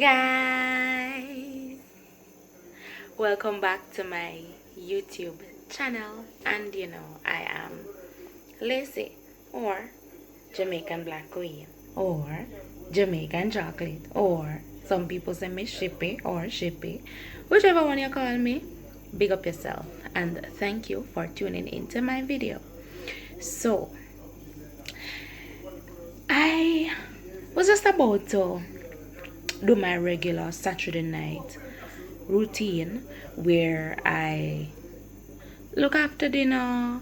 guys, welcome back to my YouTube channel. And I am Lacey, or Jamaican Black Queen, or Jamaican Chocolate, or some people say me Shippy or Shippy. Whichever one you call me, big up yourself, and thank you for tuning into my video. So I was just about to do my regular Saturday night routine where I look after dinner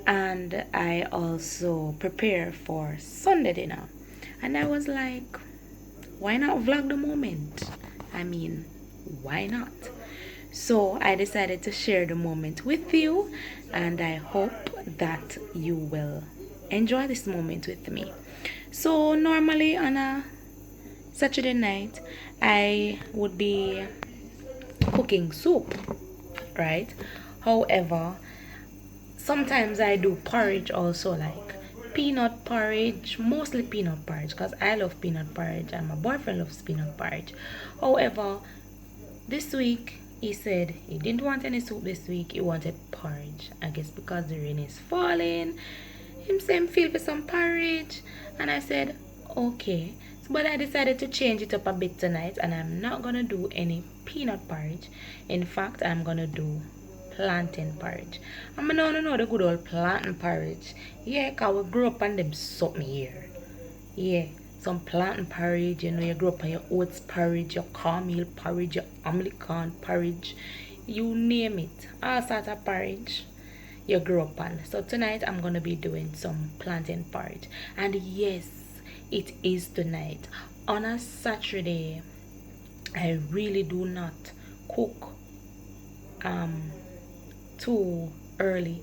and I also prepare for Sunday dinner. And I was like, why not vlog the moment? I mean, why not? So I decided to share the moment with you, and I hope that you will enjoy this moment with me. So normally on a Saturday night, I would be cooking soup, right? However, sometimes I do porridge also, like peanut porridge, mostly peanut porridge, because I love peanut porridge and my boyfriend loves peanut porridge. However, this week he said he didn't want any soup this week, he wanted porridge. I guess because the rain is falling, him saying feel for some porridge, and I said okay. But I decided to change it up a bit tonight, and I'm not gonna do any peanut porridge. In fact, I'm gonna do plantain porridge. I'm gonna know the good old plantain porridge. Yeah, cause we grew up on them something here. Yeah, some plantain porridge, you grew up on your oats porridge, your cornmeal porridge, your American porridge, you name it. All sorts of porridge you grew up on. So tonight I'm gonna be doing some plantain porridge. And yes, it is tonight. On a Saturday, I really do not cook too early.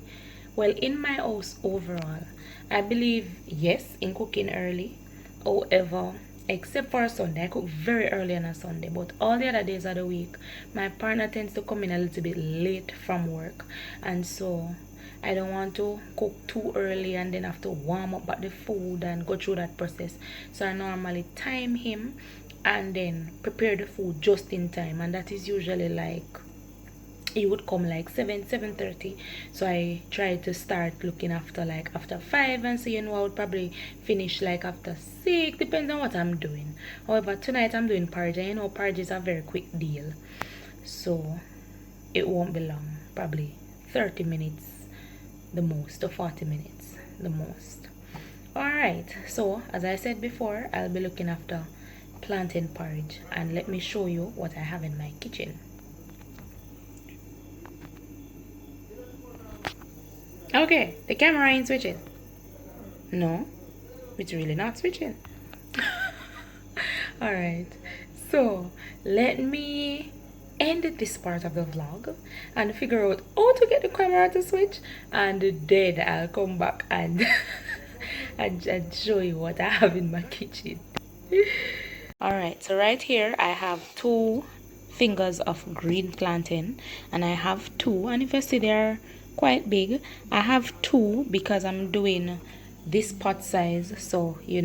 Well, in my house overall, I believe yes in cooking early. However, except for Sunday, I cook very early on a Sunday, but all the other days of the week my partner tends to come in a little bit late from work, and so I don't want to cook too early and then have to warm up the food and go through that process. So I normally time him and then prepare the food just in time, and that is usually like, it would come like 7:30. So I try to start looking after like after 5, and so I would probably finish like after 6, depends on what I'm doing. However, tonight I'm doing porridge, and porridge is a very quick deal, so it won't be long, probably 30 minutes the most, to 40 minutes the most. Alright, so as I said before, I'll be looking after plantain porridge, and let me show you what I have in my kitchen. Okay, the camera ain't switching. No, it's really not switching. Alright, so let me end this part of the vlog and figure out how to get the camera to switch, and then I'll come back and and show you what I have in my kitchen. Alright, so right here I have 2 fingers of green plantain, and I have 2, and if you see they're quite big. I have 2 because I'm doing this pot size, so you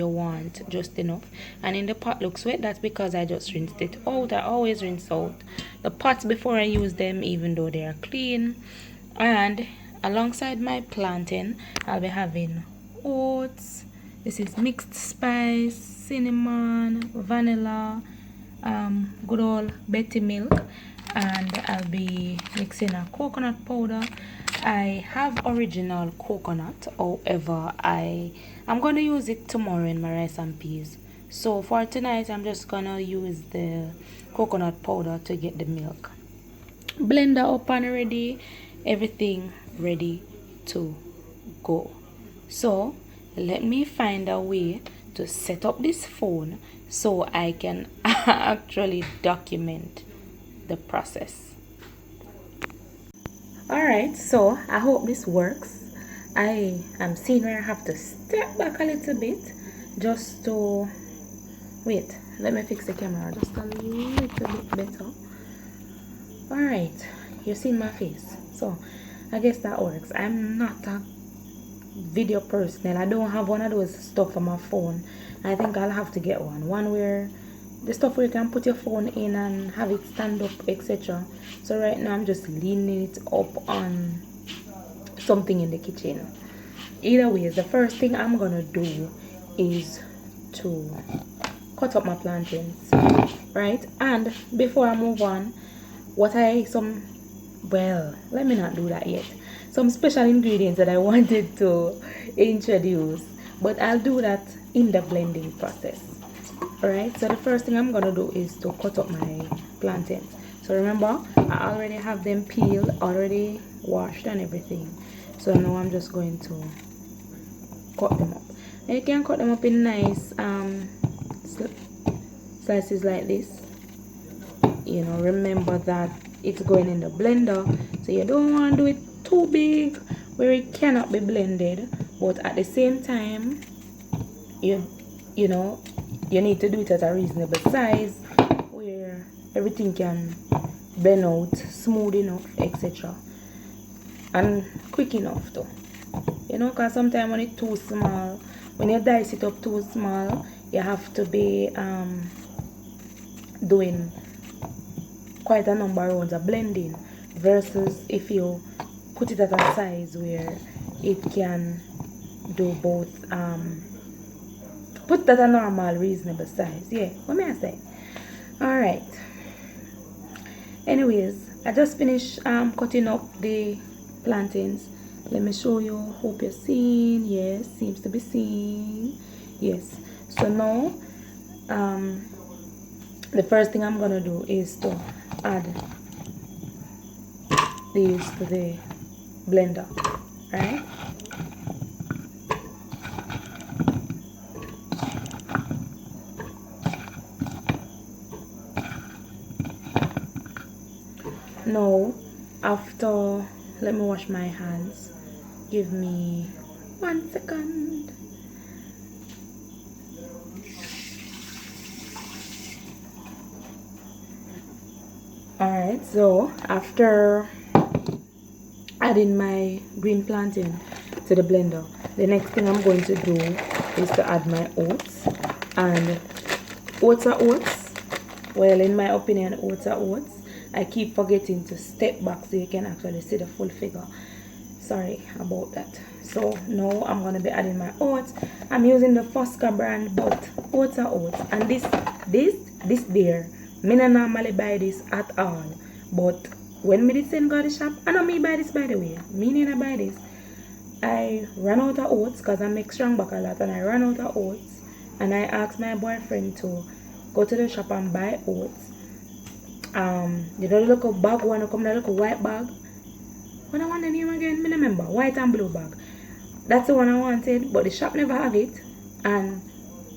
want just enough. And in the pot looks wet, that's because I just rinsed it out. I always rinse out the pots before I use them, even though they are clean. And alongside my plantain, I'll be having oats. This is mixed spice, cinnamon, vanilla, good old Betty milk, and I'll be mixing a coconut powder. I have original coconut, however I'm gonna use it tomorrow in my rice and peas. So for tonight I'm just gonna use the coconut powder to get the milk. Blender up and ready, everything ready to go. So let me find a way to set up this phone so I can actually document the process. Alright, so I hope this works. I am seeing where I have to step back a little bit just to wait. Let me fix the camera just a little bit better. Alright, you've seen my face, so I guess that works. I'm not a video person. I don't have one of those stuff on my phone. I think I'll have to get one where the stuff where you can put your phone in and have it stand up, etc. So right now I'm just leaning it up on something in the kitchen. Either way, the first thing I'm gonna do is to cut up my plantains, right? And before I move on, let me not do that yet. Some special ingredients that I wanted to introduce, but I'll do that in the blending process. Alright, so the first thing I'm gonna do is to cut up my plantains. So remember, I already have them peeled, already washed and everything. So now I'm just going to cut them up. And you can cut them up in nice slices like this. You know, remember that it's going in the blender, so you don't want to do it too big where it cannot be blended, but at the same time you know you need to do it at a reasonable size where everything can blend out smooth enough, etc., and quick enough too. You know, because sometimes when it's too small, when you dice it up too small, you have to be doing quite a number of rounds of blending, versus if you put it at a size where it can do both, put that a normal reasonable size. Yeah, what may I say? Alright, anyways, I just finished cutting up the plantains. Let me show you. Hope you're seeing. Yes, seems to be seen. Yes. So now the first thing I'm gonna do is to add these to the blender, right? Now, after, let me wash my hands. Give me 1 second. Alright, so after adding my green plantain to the blender, the next thing I'm going to do is to add my oats. And oats are oats. Well, in my opinion, oats are oats. I keep forgetting to step back so you can actually see the full figure. Sorry about that. So now I'm going to be adding my oats. I'm using the Fosca brand, but oats are oats. And this there, me not normally buy this at all, but when me did send go to the shop, I know me buy this, by the way, me need buy this. I ran out of oats because I make strong back a lot, and I ran out of oats, and I asked my boyfriend to go to the shop and buy oats. You know the little bag one, come the little white bag. What I want the name again, me remember, white and blue bag. That's the one I wanted, but the shop never have it. And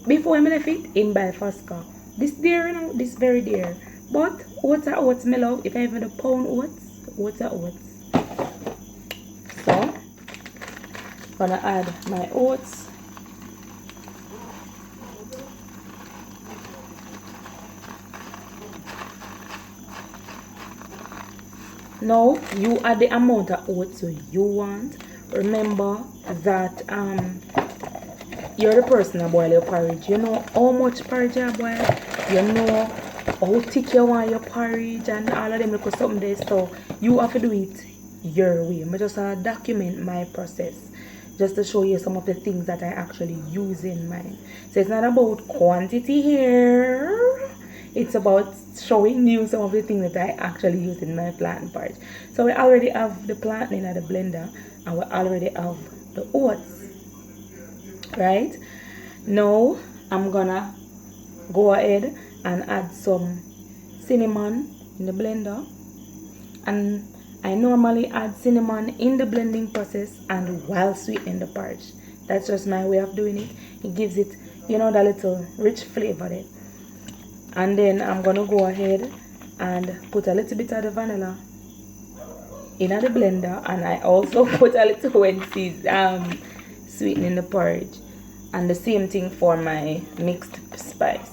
before I left it, in buy Fosca. This dear, you know, this very dear. But oats are oats, me love. If I have the pound oats are oats. So, gonna add my oats. Now you add the amount of oats you want. Remember that you're the person that boil your porridge. You know how much porridge you boil. You know how thick you want your porridge and all of them look something there. So you have to do it your way. I just document my process just to show you some of the things that I actually use in mine. So it's not about quantity here. It's about showing you some of the things that I actually use in my plantain porridge. So we already have the plantain in the blender, and we already have the oats. Right? Now I'm gonna go ahead and add some cinnamon in the blender. And I normally add cinnamon in the blending process and while sweetening the porridge. That's just my way of doing it. It gives it, you know, that little rich flavor there. And then I'm gonna go ahead and put a little bit of the vanilla in the blender, and I also put a little when sweetening the porridge. And the same thing for my mixed spice.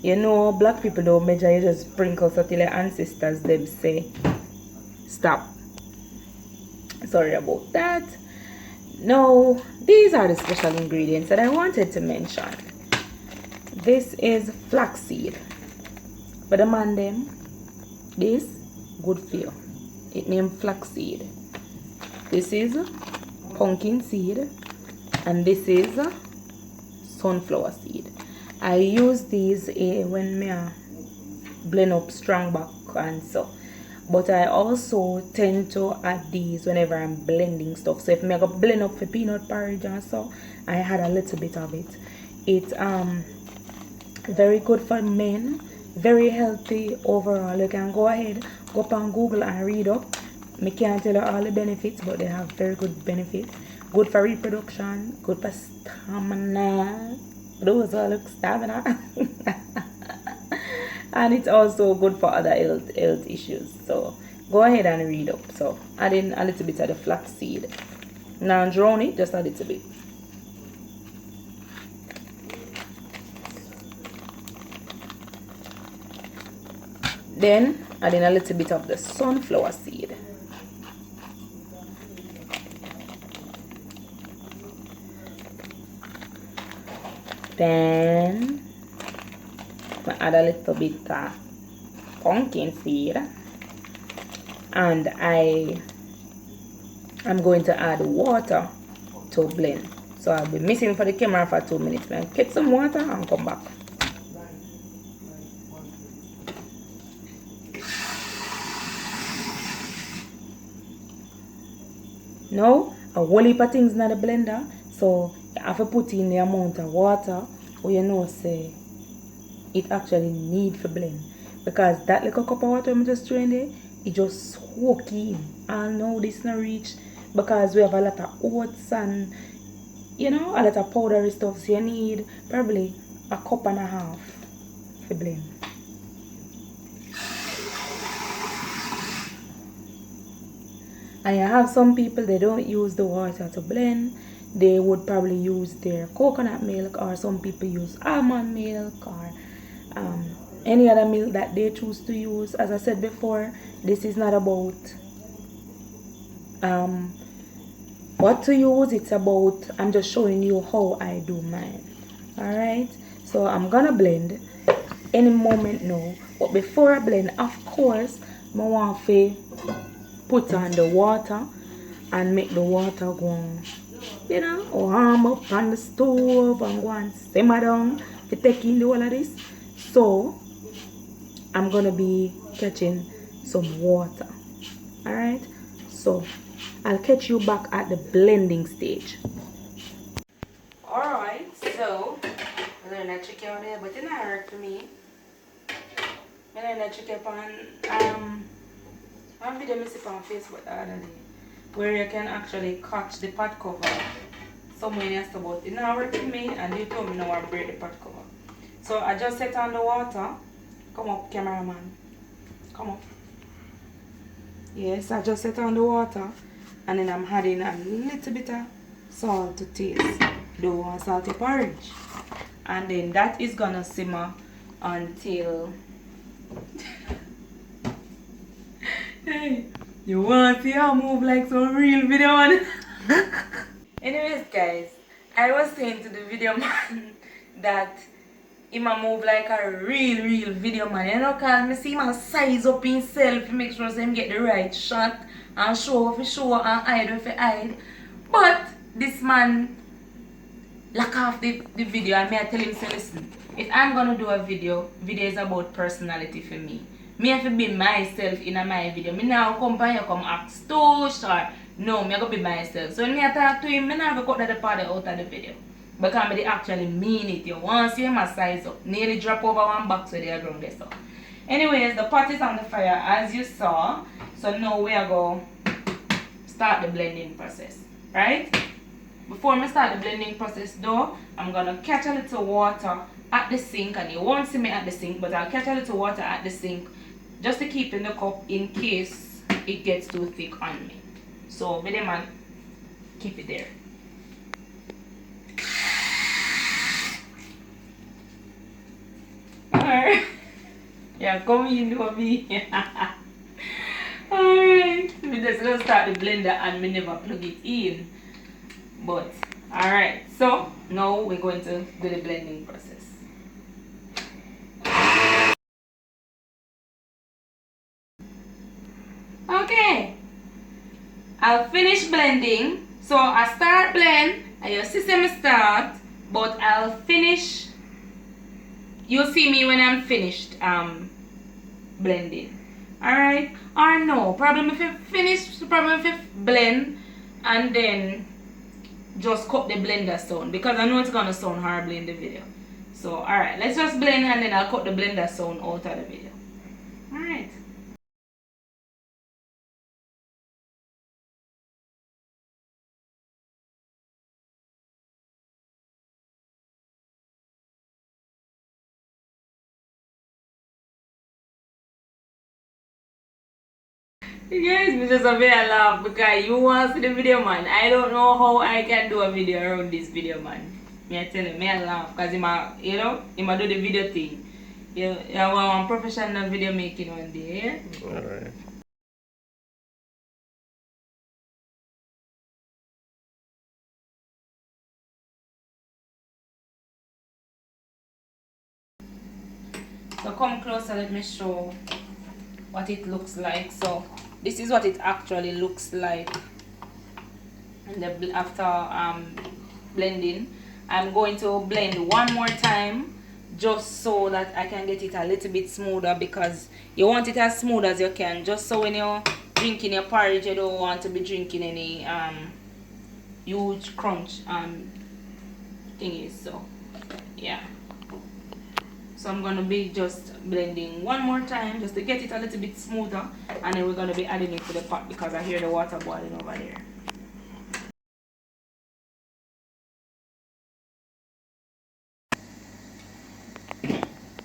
You know, black people don't measure, you just sprinkle so till your ancestors them say stop. Sorry about that. Now, these are the special ingredients that I wanted to mention. This is flaxseed. For the man them, this good for you. It named flaxseed. This is pumpkin seed, and this is sunflower seed. I use these when I blend up strong back and so. But I also tend to add these whenever I'm blending stuff. So if I go blend up for peanut porridge and so, I add a little bit of it. It's very good for men, very healthy overall. You can go ahead, go up on Google and read up. I can't tell you all the benefits, but they have very good benefits. Good for reproduction, good for stamina. Those all look stamina. And it's also good for other health issues. So go ahead and read up. So add in a little bit of the flaxseed. Now drown it just a little bit. Then add in a little bit of the sunflower seed. Then I add a little bit of pumpkin seed, and I'm going to add water to blend. So I'll be missing for the camera for 2 minutes. I'll get some water and come back. Now a whole heap of things in the blender, so you have to put in the amount of water or you know say it actually need for blend, because that little cup of water I'm just throwing there, it just soak in. And now this not reach because we have a lot of oats and you know a lot of powdery stuff, so you need probably a cup and a half for blend. And you have some people, they don't use the water to blend. They would probably use their coconut milk, or some people use almond milk, or any other milk that they choose to use. As I said before, this is not about what to use. It's about, I'm just showing you how I do mine. Alright, so I'm gonna blend any moment now. But before I blend, of course, I want to put on the water and make the water go on, you know, warm up on the stove and go and simmer down to take in the whole of this. So I'm gonna be catching some water. Alright, so I'll catch you back at the blending stage. Alright, so I learned that trick out there, but it didn't hurt for me. I learned that trick on one video I see on Facebook the other day, where you can actually catch the pot cover. Someone asked about it. Now work with me, and you told me now I break the pot cover. So I just set on the water. Come up, cameraman. Come up. Yes, I just set on the water, and then I'm adding a little bit of salt to taste. Do one salty porridge, and then that is gonna simmer until. Hey, you want to see how I move like some real video man? Anyways guys, I was saying to the video man that he might move like a real video man. You know, cause me see him size up himself to make sure him get the right shot and show if show and hide if hide. But this man lock off the video, and me I tell him, say listen, if I'm gonna do a video is about personality for me. Me have to be myself in my video. Me now come by you come act stoosh or no, me have to be myself. So when me talk to him, me not have to cut that part out of the video. Because me actually mean it. You want to see my size up. Nearly drop over one box where they are ground there. So. Anyways, the pot is on the fire as you saw. So now we are going to start the blending process. Right? Before me start the blending process though, I'm going to catch a little water at the sink. And you won't see me at the sink, but I'll catch a little water at the sink just to keep in the cup in case it gets too thick on me. So with the man, keep it there. Alright. Yeah, come in over me. Alright. We just gonna start the blender and we never plug it in. But alright, so now we're going to do the blending process. Okay, I'll finish blending. So I start blend and your system start, but I'll finish. You'll see me when I'm finished blending. Alright, or no problem if you finish, problem if you blend and then just cut the blender sound, because I know it's gonna sound horribly in the video. So alright, let's just blend and then I'll cut the blender sound out of the video. Alright. You guys, me just a very laugh because you want to see the video, man. I don't know how I can do a video around this video, man. Me I tell you, me I laugh because you know, he do the video thing. You want professional video making one day, yeah? Alright. So come closer, let me show what it looks like. So this is what it actually looks like after blending. I'm going to blend one more time just so that I can get it a little bit smoother, because you want it as smooth as you can, just so when you're drinking your porridge you don't want to be drinking any huge crunch thingies. So yeah, so I'm gonna be just blending one more time just to get it a little bit smoother, and then we're gonna be adding it to the pot because I hear the water boiling over there.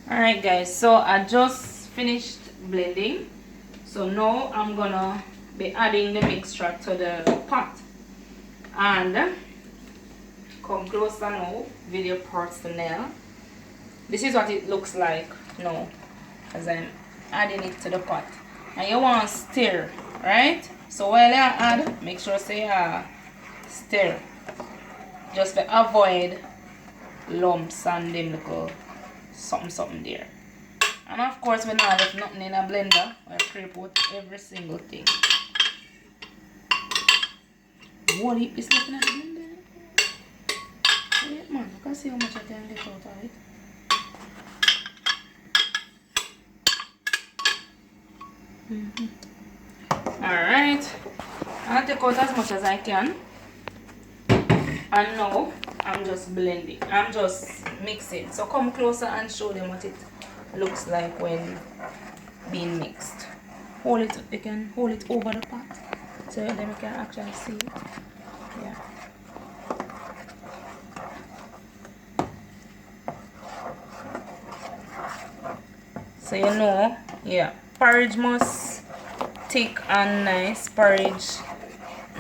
Alright guys, so I just finished blending. So now I'm gonna be adding the mixture to the pot. And come closer now, video personnel. This is what it looks like now as I'm adding it to the pot. And you want to stir, right? So while you add, make sure say stir. Just to avoid lumps and them little something there. And of course we not left nothing in a blender. I scrape out every single thing. What is looking at the blender? Wait man, I can see how much I can get out of it. Alright, I'll take out as much as I can. And now I'm just blending. I'm just mixing. So come closer and show them what it looks like when being mixed. Hold it, you can hold it over the pot so then you can actually see it. Yeah. So you know, yeah, porridge must thick and nice. Porridge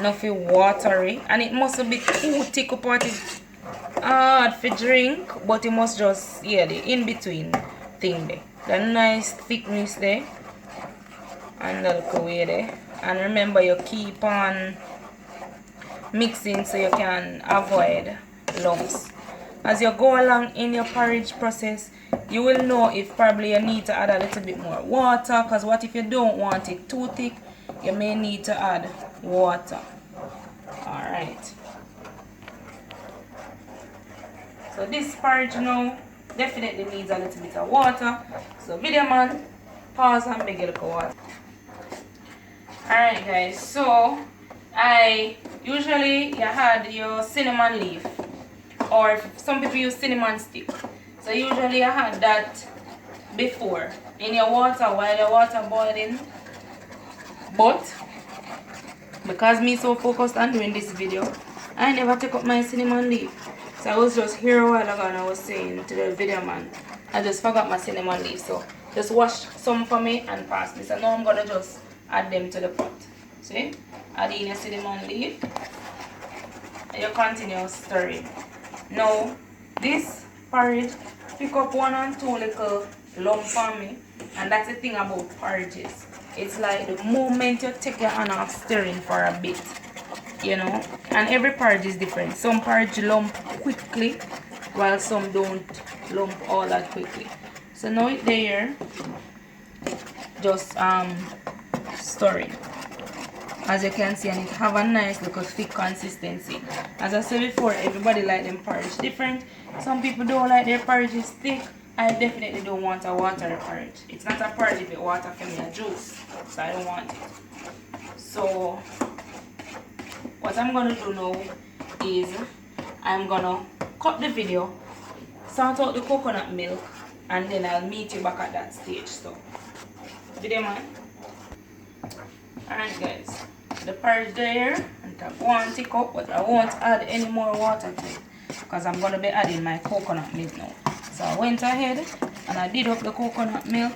nothing watery, and it mustn't be too thick up what it hard for drink, but it must just, yeah, the in between thing there, the nice thickness there and the little way there. And remember, you keep on mixing so you can avoid lumps. As you go along in your porridge process, you will know if probably you need to add a little bit more water, because what if you don't want it too thick, you may need to add water. Alright, so this porridge now definitely needs a little bit of water. So video man, pause and make a little water. Alright guys, so I usually you had your cinnamon leaf, or some people use cinnamon stick. So usually I had that before in your water while the water boiling. But because me so focused on doing this video, I never take up my cinnamon leaf. So I was just here a while ago and I was saying to the video man, I just forgot my cinnamon leaf. So just wash some for me and pass me. So now I'm gonna just add them to the pot. See? Add in your cinnamon leaf. And you continue stirring. Now this porridge pick up 1 and 2 little lump for me. And that's the thing about porridges. It's like the moment you take your hand off stirring for a bit, you know, and every porridge is different. Some porridge lump quickly while some don't lump all that quickly. So now it's there, just stir it. As you can see, and it have a nice little thick consistency. As I said before, everybody like them porridge different. Some people don't like their porridge is thick. I definitely don't want a watery porridge. It's not a porridge if it water for me a juice, so I don't want it. So what I'm gonna do now is I'm gonna cut the video, sort out the coconut milk, and then I'll meet you back at that stage. So video man. Alright guys, the porridge there, and I want to take up, but I won't add any more water to it because I'm gonna be adding my coconut milk now. So I went ahead and I did up the coconut milk,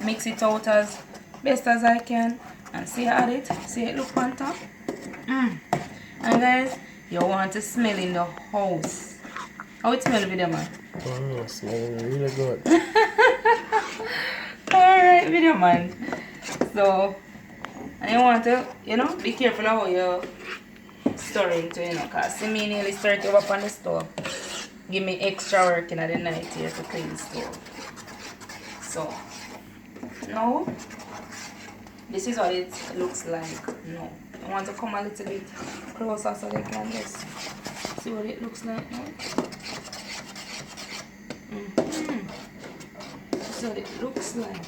mix it out as best as I can, and see I add it. See it look on top. And guys, you want to smell in the house. How it smell, video man? Oh, smelling really good. Alright, video man. So, and you want to, you know, be careful of how you stir it, you know, because see me nearly stir it up on the stove. Give me extra work in the night here to clean the stove. So, now, this is what it looks like. No, I want to come a little bit closer so they can just see what it looks like now. This is what it looks like.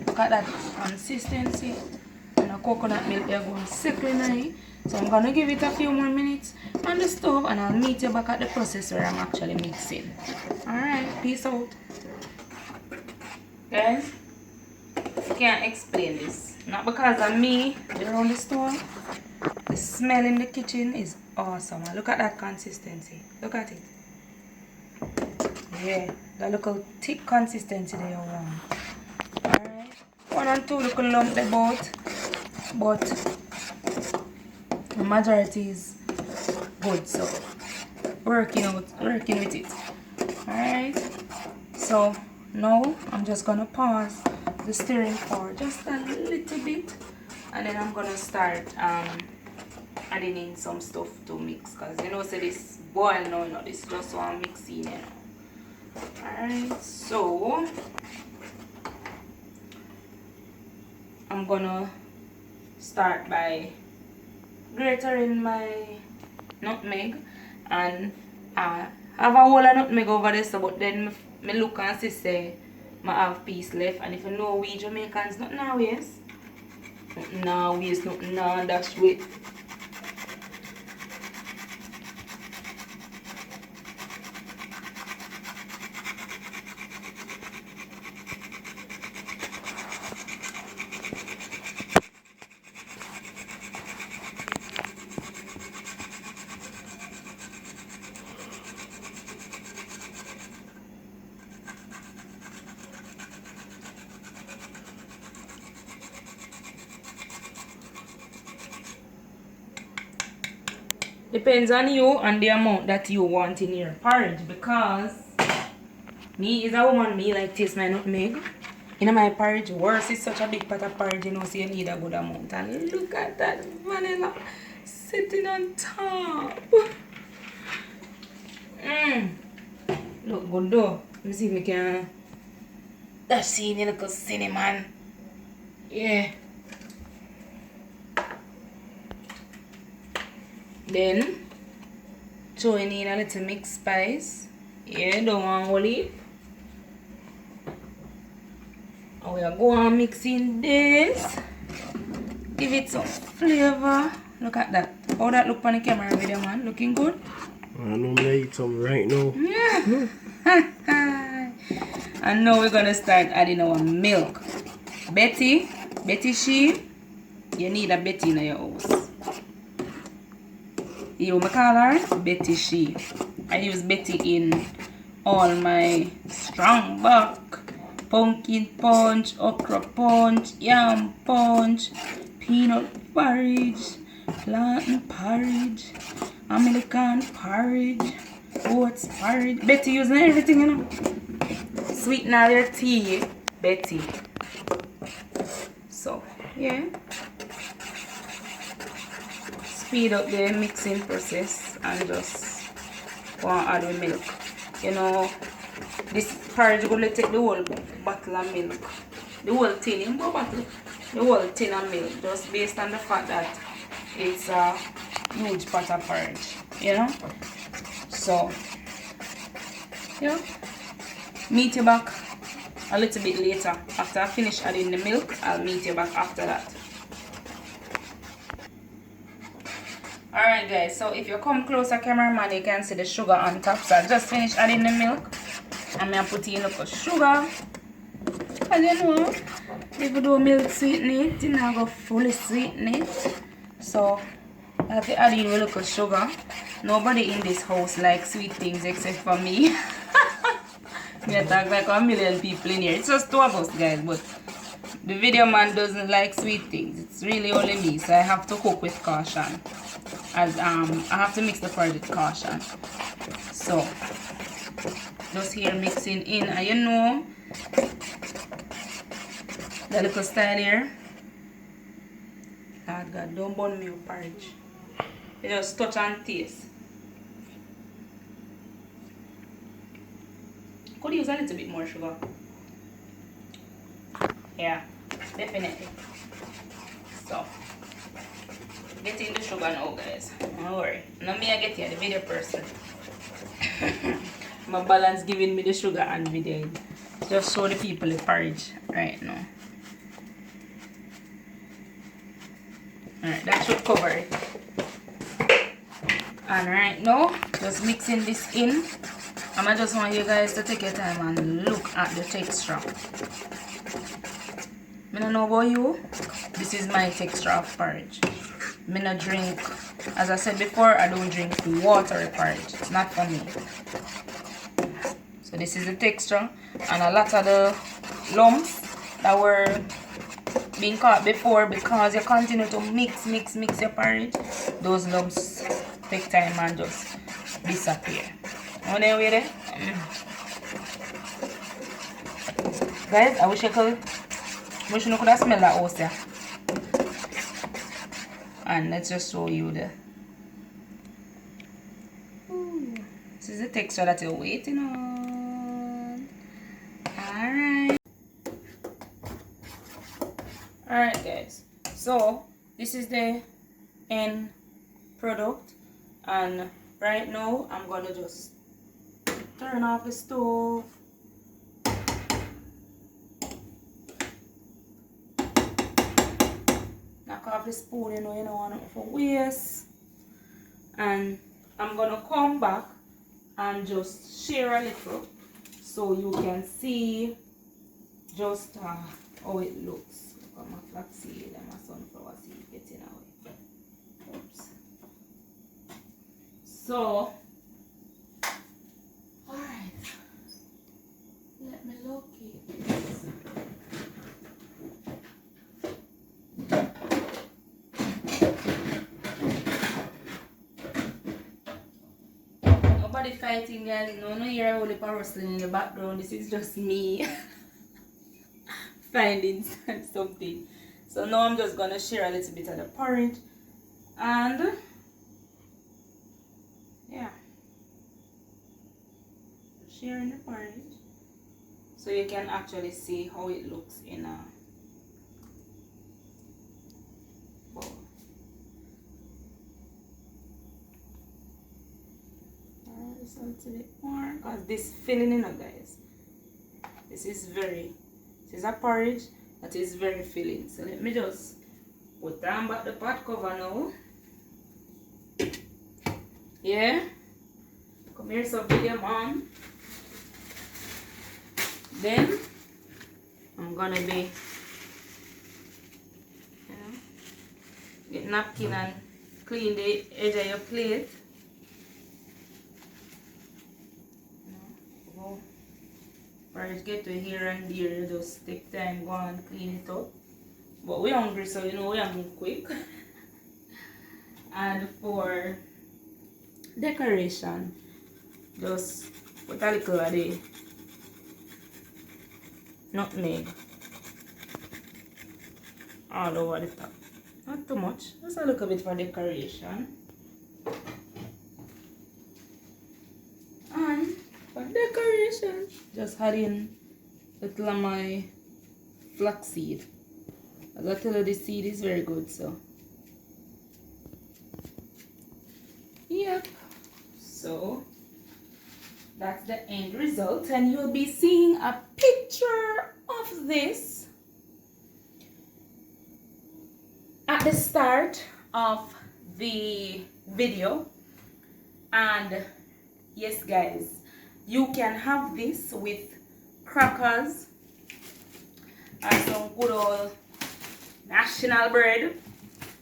Look at that consistency. And the coconut milk they're going sickly now. So I'm gonna give it a few more minutes on the stove and I'll meet you back at the process where I'm actually mixing. Alright, peace out. Guys, I can't explain this. Not because of me around the stove. The smell in the kitchen is awesome. And look at that consistency. Look at it. Yeah, that little thick consistency that you want. Alright. 1 and 2 little lump the boat, but the majority is good, so working with it. Alright, so now I'm just gonna pause the stirring for just a little bit, and then I'm gonna start adding in some stuff to mix, because you know, say this boil now, you know, this just one mixing, you know. Alright, so I'm gonna start by grating my nutmeg, and I have a whole of nutmeg over there, so but then me look and see say I have piece left, and if you know we Jamaicans nothing now waste. Nothing now waste, nothing now dash with. Depends on you and the amount that you want in your porridge, because me is a woman, me like taste my nutmeg. In my porridge, worse is such a big pot of porridge, you know, so you need a good amount. And look at that vanilla sitting on top. Look good though. Let me see if we can dash in a little cinnamon. Yeah. Then throwing in a little mixed spice. Yeah, don't want olive. And we are going mixing this. Give it some flavor. Look at that. How that look on the camera video, man? Looking good? I know me eat some right now. Yeah. And now we're gonna start adding our milk. Betty she, you need a Betty in your house. You may call her Betty she. I use Betty in all my strong buck, pumpkin punch, okra punch, yam punch, peanut porridge, plantain porridge, American porridge, oats porridge. Betty using everything, you know. Sweeten all your tea, Betty. So, yeah. speed up the mixing process and just go and add the milk. You know, this porridge going to take the whole bottle of milk. The whole tin in the bottle. The whole tin of milk. Just based on the fact that it's a huge pot of porridge. You know? So, yeah. Meet you back a little bit later. After I finish adding the milk, I'll meet you back after that. Alright guys, so if you come closer, cameraman, you can see the sugar on top. So I just finished adding the milk. And I'm putting in up sugar. And you know, even though milk sweeten it, it's not going to fully sweeten it. So I have to add in a little sugar. Nobody in this house likes sweet things except for me. I talk like a million people in here. It's just two of us guys, but the video man doesn't like sweet things. It's really only me, so I have to cook with caution. As I have to mix the porridge with caution. So just here mixing in, and you know the little style here. God, don't burn me your porridge. You just touch and taste. Could use a little bit more sugar. Yeah, definitely. So, get in the sugar now, guys. Don't worry. Not me, I get here, the video person. My balance giving me the sugar and video. Just show the people the porridge right now. Alright, that should cover it. And right now, just mixing this in. I just want you guys to take your time and look at the texture. I don't know about you. This is my texture of porridge. I don't drink, as I said before, I don't drink watery porridge. It's not for me. So this is the texture. And a lot of the lumps that were being caught before, because you continue to mix your porridge, those lumps take time and just disappear. On there with it. Guys, I wish you could have smelled that house there. And let's just show you the this is the texture that you're waiting on. Alright guys, so this is the end product, and right now I'm gonna just turn off the stove. Knock off the spoon, you don't want it for waste. And I'm gonna come back and just share a little so you can see just how it looks. Look at my flaxseed and my sunflower seed getting away. Oops. So, alright, let me locate this. Nobody fighting, guys. No hear a whole heap of rustling in the background. This is just me finding something. So now I'm just gonna share a little bit of the porridge, and yeah, sharing the porridge so you can actually see how it looks in a bowl. Just a little bit more, because this filling in, guys, this is a porridge that is very filling. So let me just put down back the pot cover now. Yeah, come here, so video man. Then I'm gonna be get napkin and clean the edge of your plate. Porridge get to here and there, just take time, go and clean it up. But we're hungry, so you know we're hungry quick. And for decoration, just put a little of the nutmeg all over the top. Not too much, just a little bit for decoration. And for decoration, just add in little of my flaxseed. As I tell you, the seed is very good, so yep. So that's the end result, and you'll be seeing a picture of this at the start of the video. And yes guys, you can have this with crackers or some good old national bread.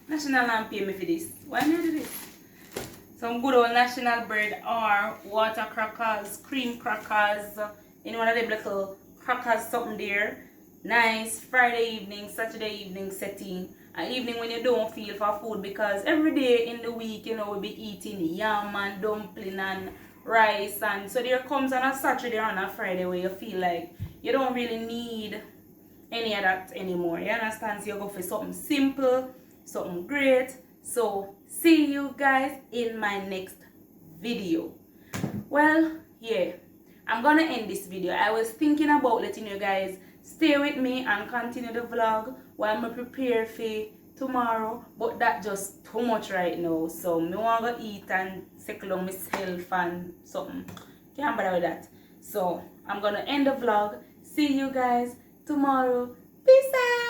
National and pay me for this. Why not do this? Some good old national bread or water crackers, cream crackers, in one of them little crackers, something there. Nice Friday evening, Saturday evening setting. An evening when you don't feel for food, because every day in the week, you know, we'll be eating yam and dumpling and rice, and so there comes on a Saturday or on a Friday where you feel like you don't really need any of that anymore. You understand? So you go for something simple, something great. So see you guys in my next video. Well, yeah, I'm gonna end this video. I was thinking about letting you guys stay with me and continue the vlog while I prepare for tomorrow, but that just too much right now. So me want to eat and settle on myself and something. Can't bother with that. So I'm gonna end the vlog. See you guys tomorrow. Peace out.